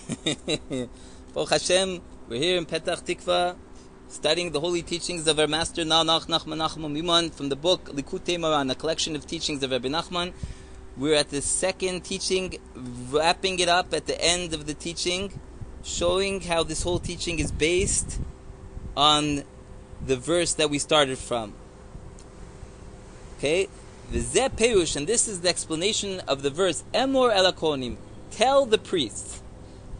Baruch Hashem, we're here in Petach Tikva, studying the holy teachings of our master Nanach, Nachman from the book Likutay, Moharan, a collection of teachings of Rabbi Nachman. We're at the second teaching, wrapping it up at the end of the teaching, showing how this whole teaching is based on the verse that we started from. Okay? V'zeh perush, and this is the explanation of the verse, Emor el hakohanim, tell the priests,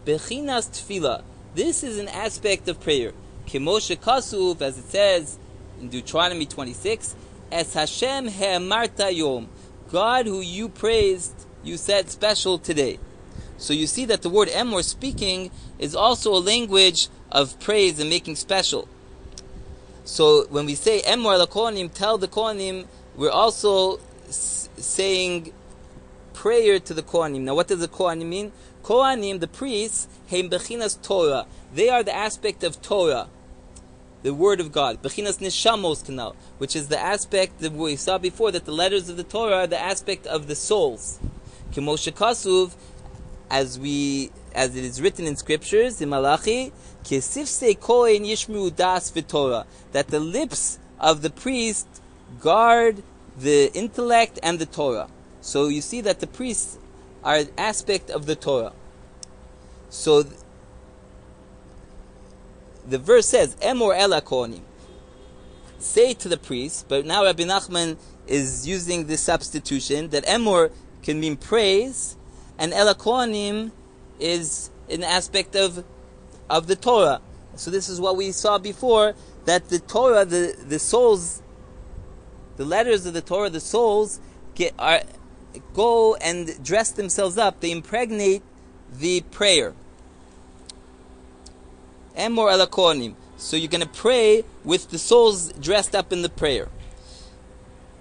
Bechinas tefillah, this is an aspect of prayer. Kemoshe kasuv, as it says in Deuteronomy 26, Es Hashem he'amarta yom, God who you praised, you said special today. So you see that the word Emor, speaking, is also a language of praise and making special. So when we say Emor el hakohanim, tell the kohanim, we're also saying prayer to the kohanim. Now what does the kohanim mean? Kohanim, the priests, heim bechinas Torah. They are the aspect of Torah, the word of God. Bechinas neshamos kanal, which is the aspect that we saw before, that the letters of the Torah are the aspect of the souls. Kemoshe kasuv, as it is written in scriptures, in Malachi, kesifsei kohen yishmu das v'Torah, that the lips of the priest guard the intellect and the Torah. So you see that the priests are an aspect of the Torah. So the verse says, Emor el hakohanim, say to the priests, but now Rabbi Nachman is using this substitution, that Emor can mean praise, and el hakohanim is an aspect of the Torah. So this is what we saw before, that the Torah, the souls, the letters of the Torah, the souls, go and dress themselves up. They impregnate the prayer. Emor el hakohanim. So you're going to pray with the souls dressed up in the prayer.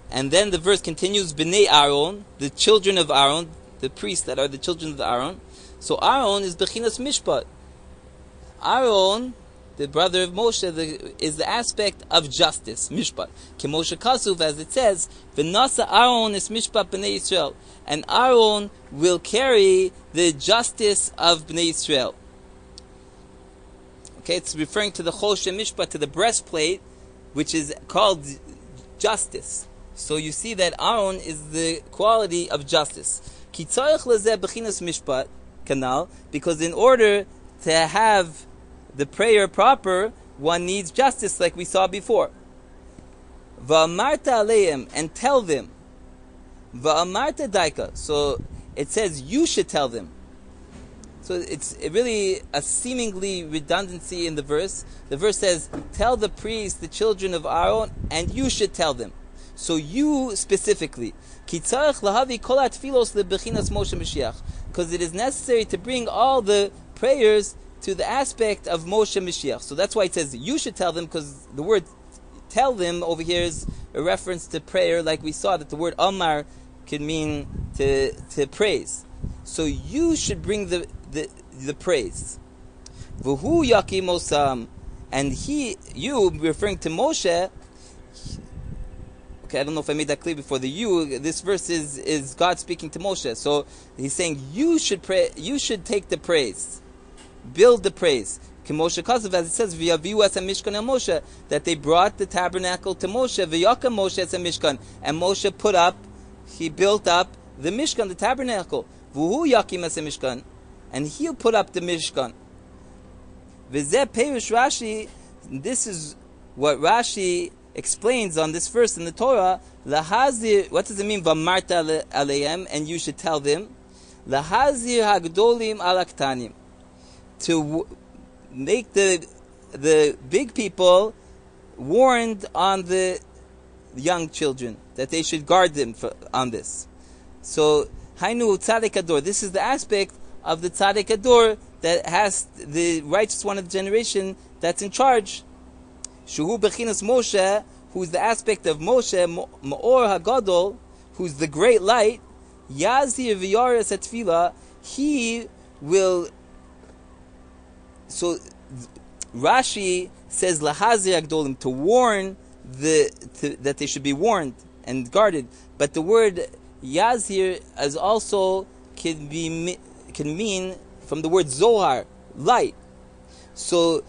And then the verse continues, Bnei Aaron, the children of Aaron, the priests that are the children of Aaron. So Aaron is Bechinas Mishpat. Aaron, the brother of Moshe, is the aspect of justice, Mishpat. Kemoshe Kasuv, as it says, V'nasa Aaron is Mishpat Bnei Yisrael. And Aaron will carry the justice of Bnei Yisrael. Okay, it's referring to the Choshe Mishpat, to the breastplate, which is called justice. So you see that Aaron is the quality of justice. Ki tzarich lezeh bechinas mishpat kanal, because in order to have the prayer proper, one needs justice, like we saw before. Va'amarta aleim, and tell them. Va'amarta daika. So it says you should tell them. So it's really a seemingly redundancy in the verse. The verse says, tell the priests, the children of Aaron, and you should tell them. So you specifically. Because it is necessary to bring all the prayers to the aspect of Moshe Mashiach. So that's why it says you should tell them, because the word tell them over here is a reference to prayer, like we saw that the word Amar can mean to praise. So you should bring the praise. V'hu yakim osam, and you, referring to Moshe. Okay, I don't know if I made that clear before. The you, this verse is God speaking to Moshe. So he's saying you should pray. You should take the praise, build the praise. Moshe Kazav, as it says, v'yaviu es Mishkan el Moshe, that they brought the tabernacle to Moshe. V'yakam Moshe es Mishkan, and Moshe he built up the Mishkan, the tabernacle. V'hu yakim es Mishkan, and he'll put up the Mishkan. V'zeh perush Rashi, this is what Rashi explains on this verse in the Torah. Lahazir, what does it mean? V'amarta aleim, and you should tell them. Lahazir hagdolim alaktanim, to make the big people warned on the young children, that they should guard them on this. So Hainu Tzaddik Ador, this is the aspect of the Tzaddik Ador that has the righteous one of the generation that's in charge. Shuhu Bechinas Moshe, who's the aspect of Moshe, Ma'or HaGadol, who's the great light. Yazir V'yares Atfila, he will. So Rashi says Lahazir Agdolim, to warn that they should be warned and guarded. But the word Yazir as also can mean from the word Zohar, light. So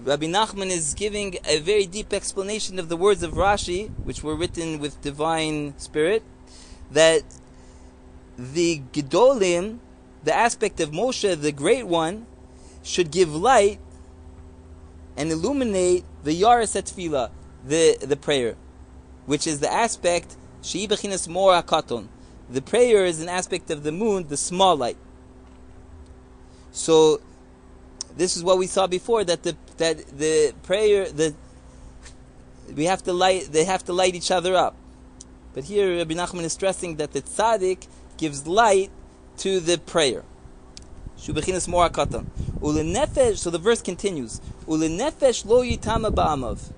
Rabbi Nachman is giving a very deep explanation of the words of Rashi, which were written with divine spirit, that the Gedolim, the aspect of Moshe, the Great One, should give light and illuminate the Yaris Tefillah, the prayer, which is the aspect Shei Bechinas Mor HaKaton. The prayer is an aspect of the moon, the small light. So this is what we saw before, that the prayer, they have to light each other up. But here Rabbi Nachman is stressing that the tzaddik gives light to the prayer. Shubechinas mor hakatan. Ulenefesh. So the verse continues. Ulenefesh lo yitama ba'amav.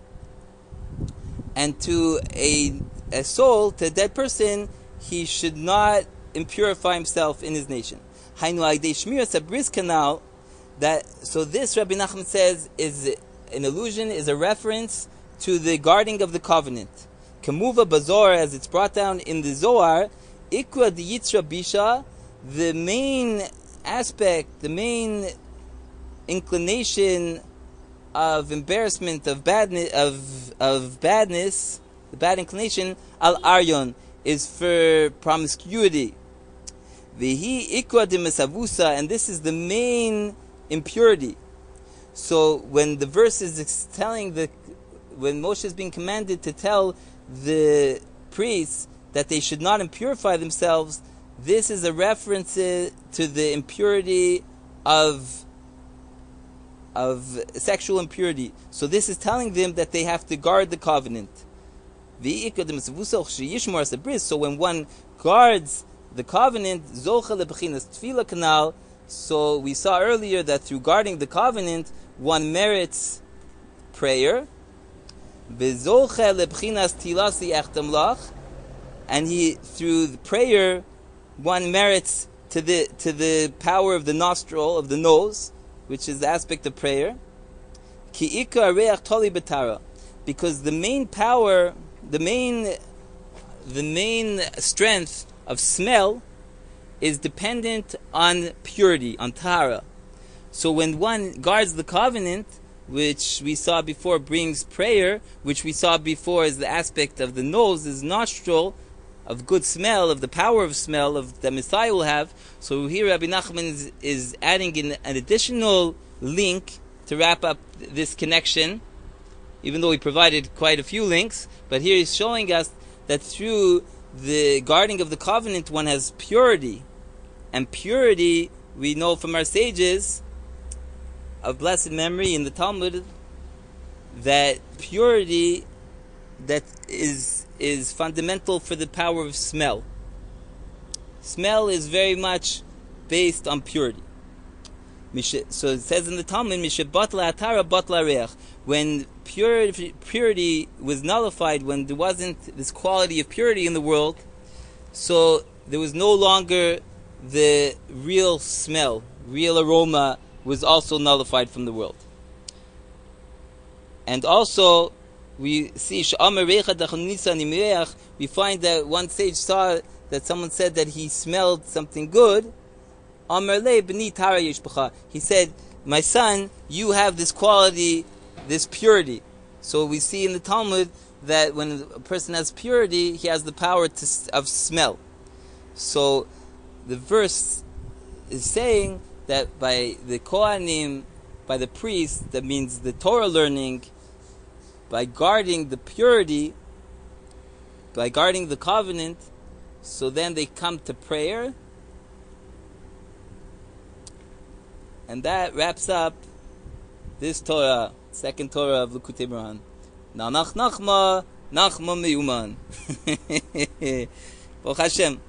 And to a soul, to a dead person, he should not impurify himself in his nation. Hainu agdei shmiras habris kanal. So this, Rabbi Nachman says, is an allusion, is a reference to the guarding of the covenant. Kamuva bazor, as it's brought down in the Zohar, ikra di yitzra bisha, the main aspect, the main inclination of embarrassment, of badness, the bad inclination, al aryon, is for promiscuity. Vihi ikra di mesavusa, and this is the main impurity. So when the verse is telling when Moshe is being commanded to tell the priests that they should not impurify themselves, this is a reference to the impurity of sexual impurity. So this is telling them that they have to guard the covenant. So when one guards the covenant, so we saw earlier that through guarding the covenant, one merits prayer. And through the prayer, one merits to the power of the nostril, of the nose, which is the aspect of prayer. Because the main power, the main strength of smell is dependent on purity, on tahara. So when one guards the covenant, which we saw before brings prayer, which we saw before is the aspect of the nose, is nostril, of good smell, of the power of smell of the Messiah will have. So here Rabbi Nachman is adding in an additional link to wrap up this connection, even though he provided quite a few links, but here he's showing us that through the guarding of the covenant one has purity. And purity, we know from our sages of blessed memory in the Talmud, that purity that is fundamental for the power of smell. Smell is very much based on purity. So it says in the Talmud, when purity was nullified, when there wasn't this quality of purity in the world, so there was no longer the real smell, real aroma was also nullified from the world. And also, we see, we find that one sage saw that someone said that he smelled something good. He said, my son, you have this quality, this purity. So we see in the Talmud that when a person has purity, he has the power of smell. So the verse is saying that by the Kohanim, by the priests, that means the Torah learning, by guarding the purity, by guarding the covenant, so then they come to prayer. And that wraps up this Torah, second Torah of Likutay Moharan. Nanach Nachma, Nachma Meyuman. Baruch Hashem.